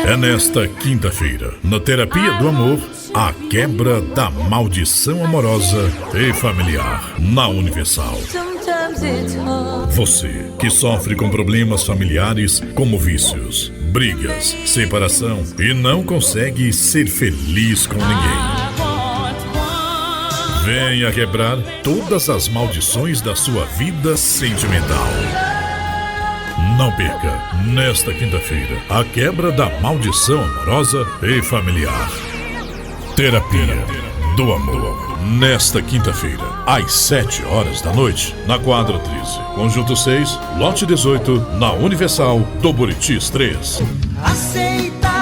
É nesta quinta-feira, na Terapia do Amor, a quebra da maldição amorosa e familiar na Universal. Você que sofre com problemas familiares como vícios, brigas, separação e não consegue ser feliz com ninguém. Venha quebrar todas as maldições da sua vida sentimental. Não perca, nesta quinta-feira, a quebra da maldição amorosa e familiar. Terapia do Amor. Nesta quinta-feira, às 7 horas da noite, na quadra 13, Conjunto 6, lote 18, na Universal do Buritis 3. Aceita